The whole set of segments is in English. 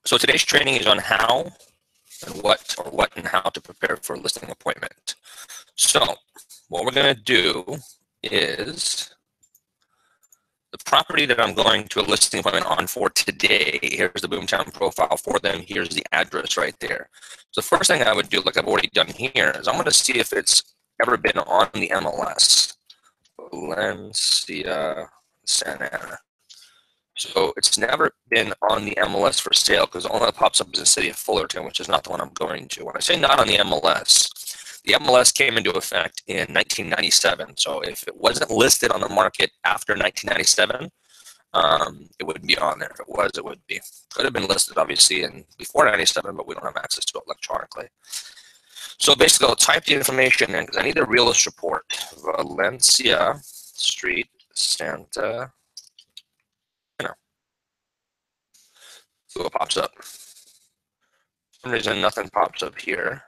So today's training is on how and what and how to prepare for a listing appointment. So what we're going to do is the property that I'm going to a listing appointment on for today. Here's the Boomtown profile for them. Here's the address right there. So the first thing I would do, like I've already done here, is I'm going to see if it's ever been on the MLS. Valencia, Santa Ana. So it's never been on the MLS for sale because all that pops up is the city of Fullerton, which is not the one I'm going to. When I say not on the MLS came into effect in 1997. So if it wasn't listed on the market after 1997, it wouldn't be on there. If it was, it would be. Could have been listed, obviously, in before 97, but we don't have access to it electronically. So basically, I'll type the information in because I need a realist report. Valencia Street, Santa. See what pops up. For some reason, nothing pops up here.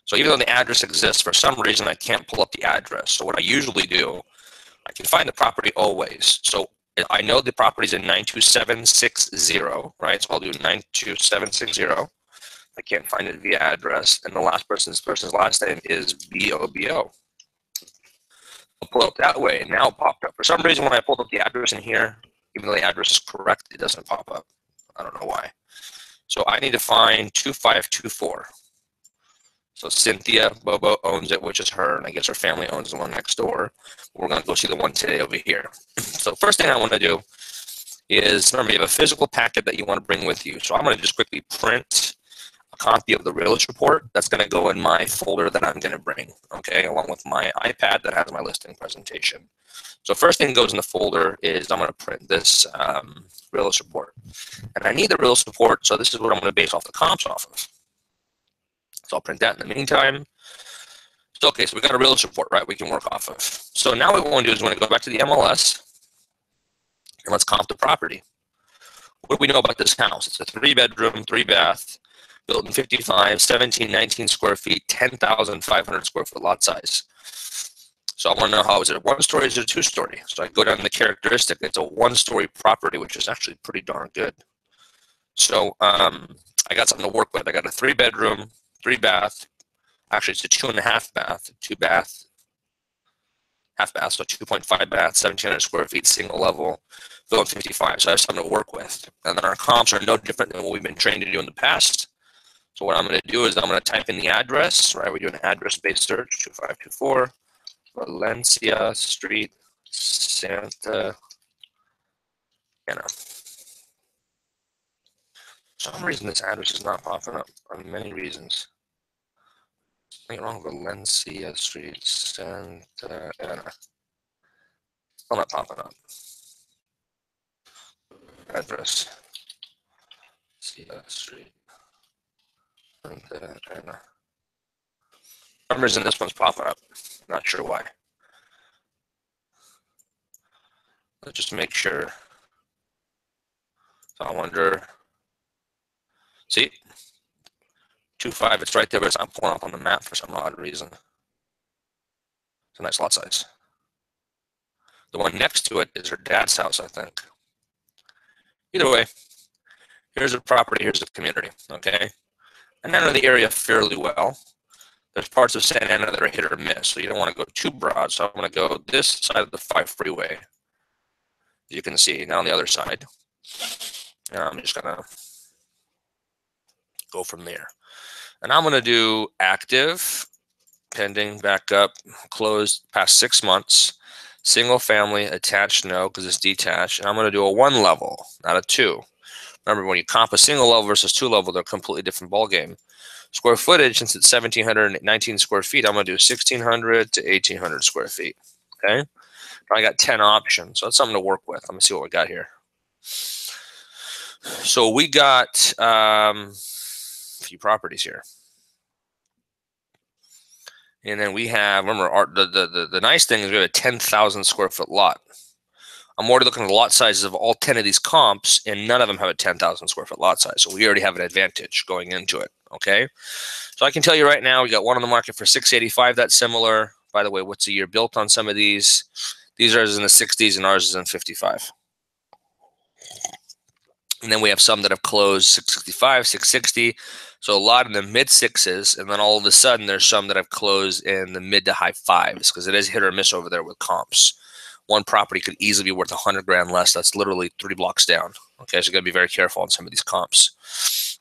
So even though the address exists, for some reason, I can't pull up the address. So what I usually do, I can find the property always. So I know the property is in 92760, right? So I'll do 92760. I can't find it via address. And the last person's last name is BOBO. I'll pull up that way, and now it popped up. For some reason, when I pulled up the address in here, even though the address is correct, it doesn't pop up. I don't know why. So I need to find 2524. So Cynthia Bobo owns it, which is her, and I guess her family owns the one next door. We're going to go see the one today over here. So first thing I want to do is, remember, you have a physical packet that you want to bring with you. So I'm going to just quickly print a copy of the realist report. That's going to go in my folder that I'm going to bring, okay, along with my iPad that has my listing presentation. So first thing that goes in the folder is I'm going to print this realist report. And I need the realist report, so this is what I'm going to base off the comps off of. So I'll print that in the meantime. So, okay, so we got a realist report, right, we can work off of. So now what we want to do is we want to go back to the MLS, and let's comp the property. What do we know about this house? It's a 3-bedroom, 3-bath, built in 55, 1719 square feet, 10,500 square foot lot size. So I want to know, how is it a 1-story, is it a 2-story? So I go down to the characteristic. It's a 1-story property, which is actually pretty darn good. So I got something to work with. I got a 3-bedroom, 3-bath. Actually, it's a 2.5 bath, 2-bath, half bath, so 2.5 bath, 1,700 square feet, single level, built 55. So I have something to work with. And then our comps are no different than what we've been trained to do in the past. So what I'm going to do is I'm going to type in the address, right? We do an address-based search, 2524, Valencia Street, Santa Ana. For some reason, this address is not popping up, on many reasons. Something wrong with Valencia Street, Santa Ana. Still not popping up. Address. Valencia Street, Santa Ana. For some reason, this one's popping up. Not sure why. Let's just make sure. So I wonder. See? 2.5, it's right there, but it's not pulling up on the map for some odd reason. It's a nice lot size. The one next to it is her dad's house, I think. Either way, here's a property, here's a community, okay? And I know the area fairly well. There's parts of Santa Ana that are hit or miss, so you don't want to go too broad. So I'm going to go this side of the 5 freeway. You can see now on the other side. And I'm just going to go from there. And I'm going to do active, pending, backup, closed, past 6 months, single family, attached, no, because it's detached. And I'm going to do a 1 level, not a 2. Remember, when you comp a single level versus 2 level, they're a completely different ballgame. Square footage, since it's 1,719 square feet, I'm going to do 1,600 to 1,800 square feet. Okay? I got 10 options, so that's something to work with. Let me see what we got here. So we got a few properties here. And then we have, remember, the nice thing is we have a 10,000 square foot lot. I'm already looking at the lot sizes of all 10 of these comps, and none of them have a 10,000 square foot lot size. So we already have an advantage going into it, okay? So I can tell you right now, we got one on the market for 685. That's similar. By the way, what's the year built on some of these? These are in the 60s, and ours is in 55. And then we have some that have closed 665, 660. So a lot in the mid sixes. And then all of a sudden, there's some that have closed in the mid to high fives because it is hit or miss over there with comps. One property could easily be worth 100 grand less. That's literally 3 blocks down. Okay, so you got to be very careful on some of these comps.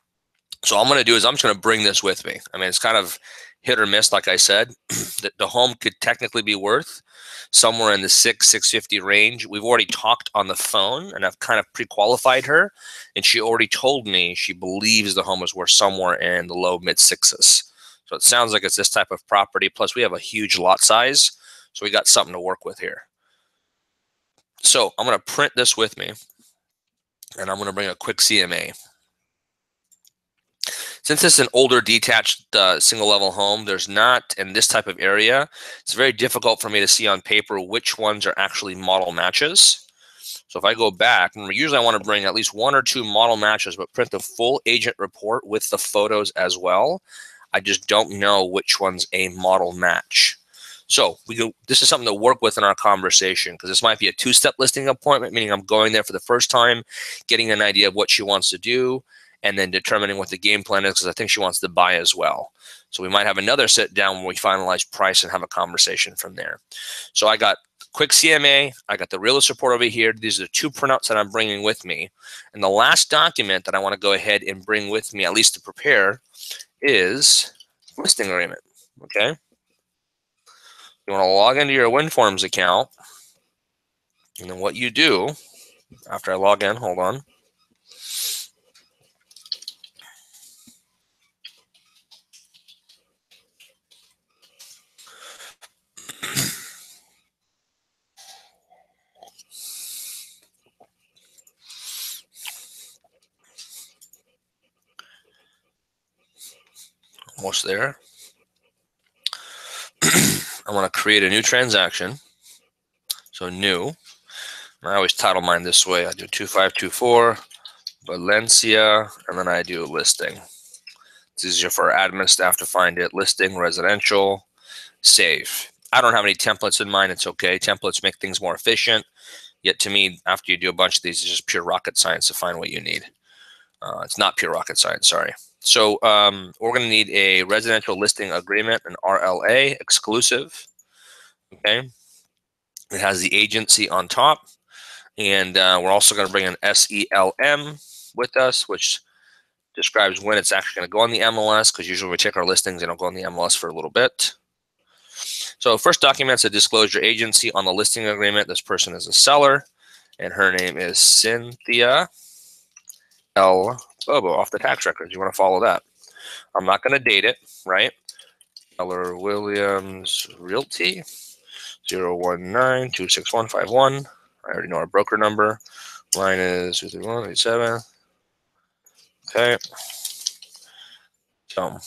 So all I'm going to do is I'm just going to bring this with me. I mean, it's kind of hit or miss, like I said. The home could technically be worth somewhere in the 650 range. We've already talked on the phone, and I've kind of pre-qualified her, and she already told me she believes the home is worth somewhere in the low mid sixes. So it sounds like it's this type of property. Plus, we have a huge lot size, so we got something to work with here. So I'm going to print this with me, and I'm going to bring a quick CMA. Since it's an older detached single level home, there's not, in this type of area, it's very difficult for me to see on paper which ones are actually model matches. So if I go back, and usually I want to bring at least 1 or 2 model matches, but print the full agent report with the photos as well. I just don't know which one's a model match. So this is something to work with in our conversation, because this might be a 2-step listing appointment, meaning I'm going there for the first time, getting an idea of what she wants to do, and then determining what the game plan is, because I think she wants to buy as well. So we might have another sit down when we finalize price and have a conversation from there. So I got quick CMA, I got the realtor report over here. These are the 2 printouts that I'm bringing with me. And the last document that I want to go ahead and bring with me, at least to prepare, is listing agreement, okay? You want to log into your WinForms account, and then what you do, after I log in, hold on. Almost there. I want to create a new transaction. So new. I always title mine this way. I do 2524 Valencia, and then I do listing. It's easier for our admin staff to find it. Listing, residential, save. I don't have any templates in mind. It's okay. Templates make things more efficient. Yet to me, after you do a bunch of these, it's just pure rocket science to find what you need. It's not pure rocket science, sorry. So we're going to need a residential listing agreement, an RLA exclusive. Okay. It has the agency on top. And we're also going to bring an SELM with us, which describes when it's actually going to go on the MLS, because usually when we check our listings, they don't go on the MLS for a little bit. So first document's a disclosure agency on the listing agreement. This person is a seller, and her name is Cynthia L. Bobo off the tax records. You want to follow that. I'm not going to date it, right? Keller Williams Realty, 019-26151. I already know our broker number. Mine is 23187. Okay. So,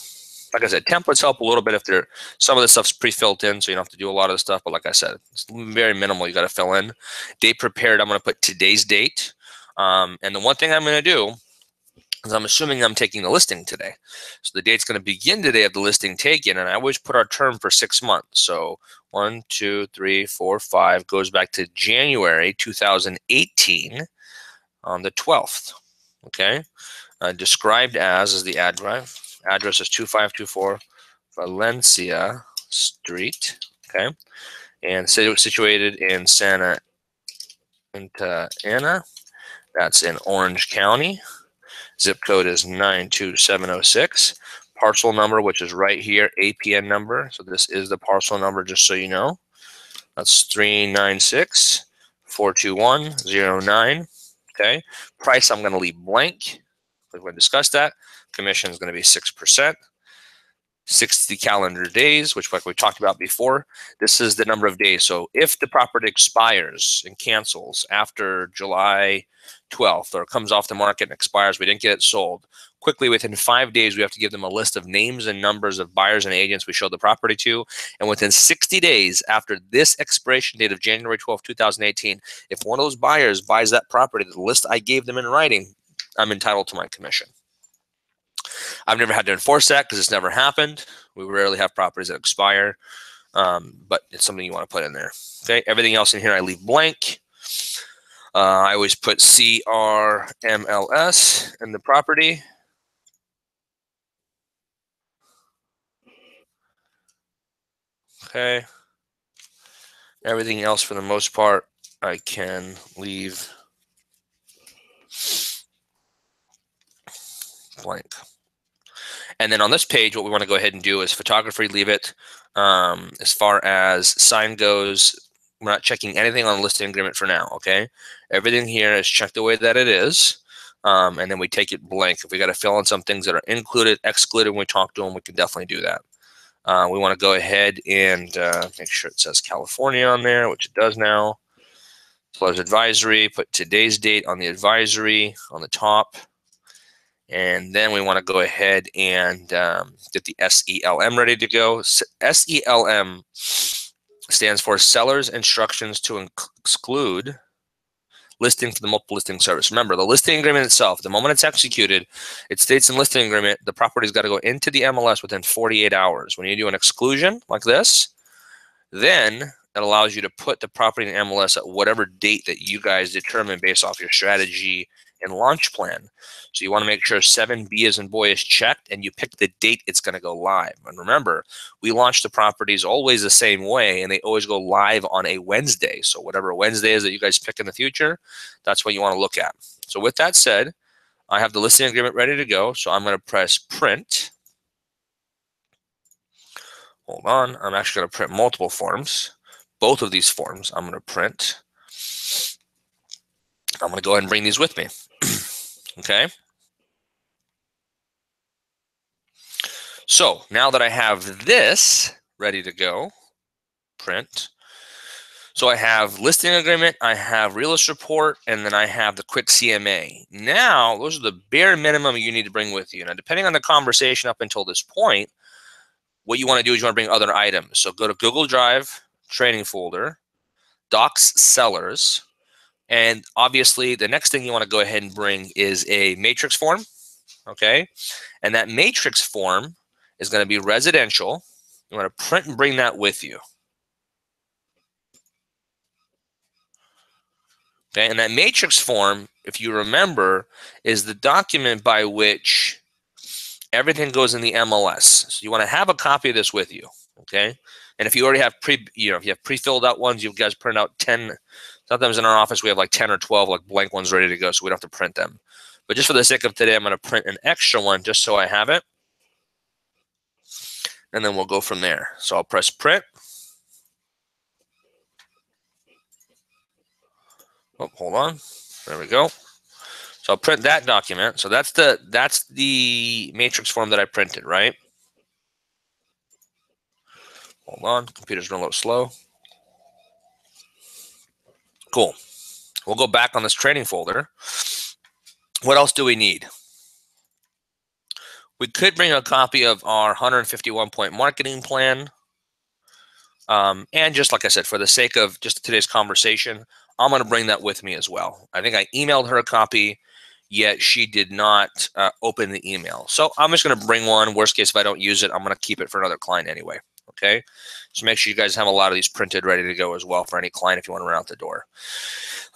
like I said, templates help a little bit if they're, some of the stuff's pre-filled in, so you don't have to do a lot of the stuff. But like I said, it's very minimal. You got to fill in. Date prepared, I'm going to put today's date. And the one thing I'm going to do is I'm assuming I'm taking the listing today. So the date's going to begin today of the listing taken, and I always put our term for 6 months. So 1, 2, 3, 4, 5 goes back to January 2018 on the 12th. Okay. Described as is the address. Address is 2524 Valencia Street. Okay. And situated in Santa Ana. That's in Orange County. Zip code is 92706. Parcel number, which is right here, APN number. So this is the parcel number, just so you know. That's 396-421-09. Okay. Price, I'm going to leave blank. We're going to discuss that. Commission is going to be 6%. 60 calendar days, which like we talked about before. This is the number of days. So if the property expires and cancels after July 12th, or comes off the market and expires, we didn't get it sold, quickly within 5 days, we have to give them a list of names and numbers of buyers and agents we showed the property to. And within 60 days after this expiration date of January 12th, 2018, if one of those buyers buys that property, the list I gave them in writing, I'm entitled to my commission. I've never had to enforce that because it's never happened. We rarely have properties that expire, but it's something you want to put in there. Okay, everything else in here I leave blank. I always put CRMLS in the property. Okay. Everything else, for the most part, I can leave blank. And then on this page, what we want to go ahead and do is photography, leave it. As far as sign goes, we're not checking anything on the listing agreement for now, okay? Everything here is checked the way that it is, and then we take it blank. If we got to fill in some things that are included, excluded when we talk to them, we can definitely do that. We want to go ahead and make sure it says California on there, which it does now. Seller's advisory, put today's date on the advisory on the top. And then we want to go ahead and get the SELM ready to go. SELM stands for Seller's Instructions to Exclude Listing for the Multiple Listing Service. Remember, the listing agreement itself, the moment it's executed, it states in listing agreement, the property's got to go into the MLS within 48 hours. When you do an exclusion like this, then it allows you to put the property in MLS at whatever date that you guys determine based off your strategy and launch plan. So you want to make sure 7B as in boy is checked, and you pick the date it's going to go live. And remember, we launch the properties always the same way, and they always go live on a Wednesday. So whatever Wednesday is that you guys pick in the future, that's what you want to look at. So with that said, I have the listing agreement ready to go. So I'm going to press print. Hold on, I'm actually going to print multiple forms. Both of these forms I'm going to print. I'm going to go ahead and bring these with me. Okay. So now that I have this ready to go, print. So I have listing agreement, I have realist report, and then I have the quick CMA. Now, those are the bare minimum you need to bring with you. Now, depending on the conversation up until this point, what you want to do is you want to bring other items. So go to Google Drive, training folder, Docs Sellers, and obviously the next thing you want to go ahead and bring is a matrix form, okay? And that matrix form is going to be residential. You want to print and bring that with you. Okay, and that matrix form, if you remember, is the document by which everything goes in the MLS. So you want to have a copy of this with you, okay? And if you already have if you have pre-filled out ones, you guys print out 10. Sometimes in our office we have like 10 or 12 like blank ones ready to go, so we don't have to print them. But just for the sake of today, I'm going to print an extra one just so I have it. And then we'll go from there. So I'll press print. Oh, hold on. There we go. So I'll print that document. So that's the matrix form that I printed, right? Hold on. Computer's going a little slow. Cool. We'll go back on this training folder. What else do we need? We could bring a copy of our 151-point marketing plan. And just like I said, for the sake of just today's conversation, I'm going to bring that with me as well. I think I emailed her a copy, yet she did not open the email. So I'm just going to bring one. Worst case, if I don't use it, I'm going to keep it for another client anyway. Okay. So make sure you guys have a lot of these printed, ready to go as well for any client if you want to run out the door.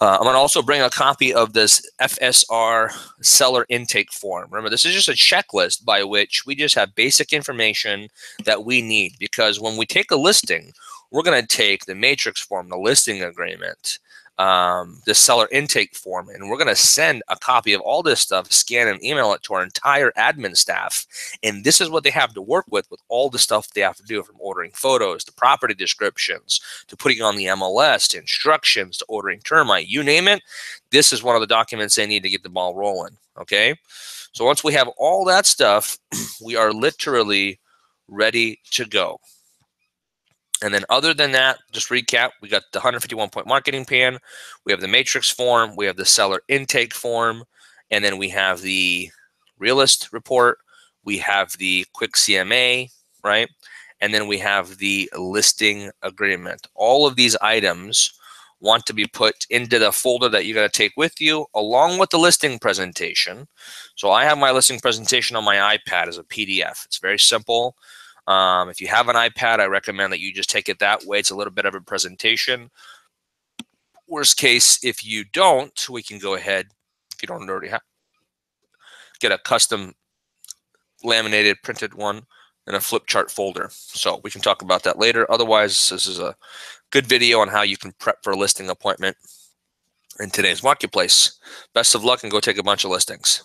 I'm going to also bring a copy of this FSR seller intake form. Remember, this is just a checklist by which we just have basic information that we need, because when we take a listing, we're going to take the matrix form, the listing agreement, the seller intake form, and we're going to send a copy of all this stuff, scan and email it to our entire admin staff. And this is what they have to work with all the stuff they have to do, from ordering photos to property descriptions to putting on the MLS to instructions to ordering termite, you name it. This is one of the documents they need to get the ball rolling. Okay. So once we have all that stuff, we are literally ready to go. And then other than that, just recap, we got the 151-point marketing plan, we have the matrix form, we have the seller intake form, and then we have the realist report, we have the quick CMA, right? And then we have the listing agreement. All of these items want to be put into the folder that you're going to take with you, along with the listing presentation. So I have my listing presentation on my iPad as a PDF. It's very simple. If you have an iPad, I recommend that you just take it that way. It's a little bit of a presentation. Worst case, if you don't, we can go ahead, if you don't already have, get a custom laminated printed one in a flip chart folder. So we can talk about that later. Otherwise, this is a good video on how you can prep for a listing appointment in today's marketplace. Best of luck and go take a bunch of listings.